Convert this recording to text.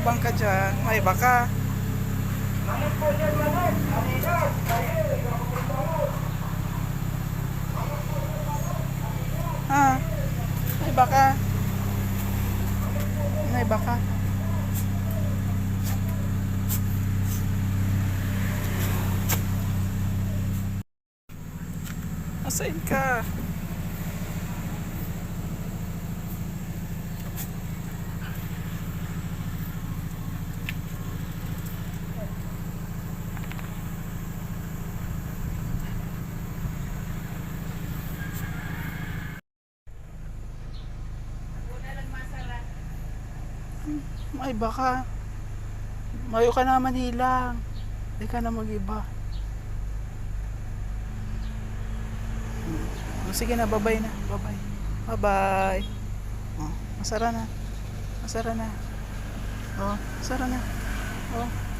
Abang ka dyan. May baka. Ha? May baka. May baka. Asain ka? May baka. Mayo ka na Manila. Hindi ka na mag-iba. Sige na, bye-bye na. Bye-bye. Bye-bye. Oh, masara na. Masara na. Oh, masara na. Oh.